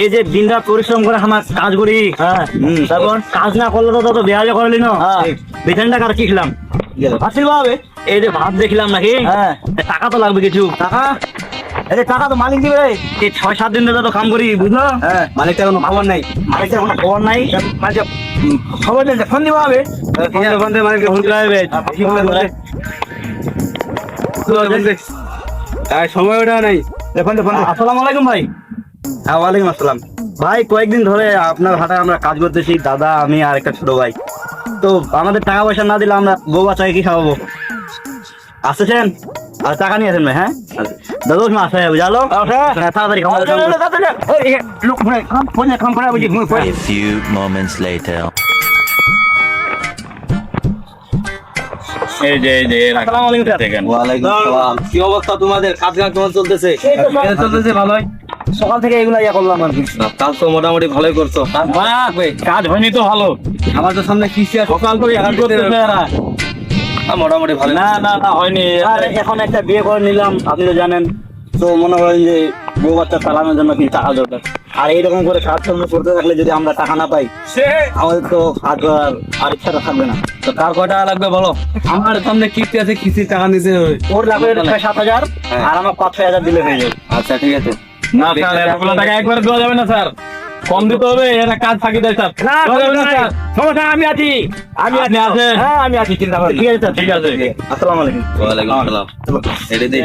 এই যে দিনরাত পরিশ্রম করে আমার কাজ করি, তারপর কাজ না করলে তো তত বেহাজা করলি না, বেতনটা কার কি খেলাম হবে। এই যে ভাত দেখলাম নাকি, টাকা তো লাগবে কিছু। টাকা টাকা তো মালিক দিবে। এই 6-7 দিন ধরে তো কাম করি, বুঝলো? মালিকটা কোনো খবর নাই, মালিকটা কোনো খবর নাই। খবর দিন, ফোন দিবা হবে, ফোন দিয়ে মালিককে ফোন দিতে হবে। সময় ওটা নাই। আসসালামু আলাইকুম ভাই। হ্যাঁ, ওয়ালাইকুম আসসালাম ভাই। কয়েকদিন ধরে আপনার হাটে আমরা কাজ করতেছি, দাদা, আমি আর একটা ছোট ভাই। তো আমাদের টাকা পয়সা না দিলে আমরা বউ বাচ্চাকে কি খাওয়াবো? আসতেছেন আর টাকা নিয়ে আসেন ভাই। হ্যাঁ দাদা, তুমি আসা যাবে, জানো তাড়াতাড়ি A few moments later. কি অবস্থা তোমাদের? কাজ কাম কেমন চলতেছে? চলতেছে ভালোই। সকাল থেকে এগুলা ইয়া করলাম আর কি। কাজ তো মোটামুটি ভালোই করছো। কাজ হয়নি তো ভালো, আমার তো সামনে কিস্তি আছে। সকাল থেকে মোটামুটি ভালো। না না না, হয়নি। আর এখন একটা বিয়ে করে নিলাম, আপনি তো জানেন। তো মনে করেন যে বউ বাচ্চা চালানোর জন্য কি টাকা দরকার। আর এইরকম করে কাজ কর্ম করতে থাকলে যদি আমরা টাকা না পাই, আমাদের তো কাজ করার আর ইচ্ছাটা থাকবে না। তো কার কয় টাকা লাগবে বলো? আমার সামনে কিস্তি আছে, কিস্তির টাকা নিতে হবে। ওর লাগবে 6-7 হাজার, আর আমার 5-6 হাজার দিলে হয়ে যাবে। আচ্ছা ঠিক আছে। না স্যার, এতগুলো টাকা একবারে দেওয়া যাবে না স্যার, কম দিতে হবে। এটা কাজ ফাঁকি দেয় স্যার। সমস্যা, আমি আছি। আপনি আছেন? হ্যাঁ আমি আছি, চিন্তা করেন। ঠিক আছে স্যার, ঠিক আছে। আসসালামু আলাইকুম। ওয়ালাইকুম আসসালাম।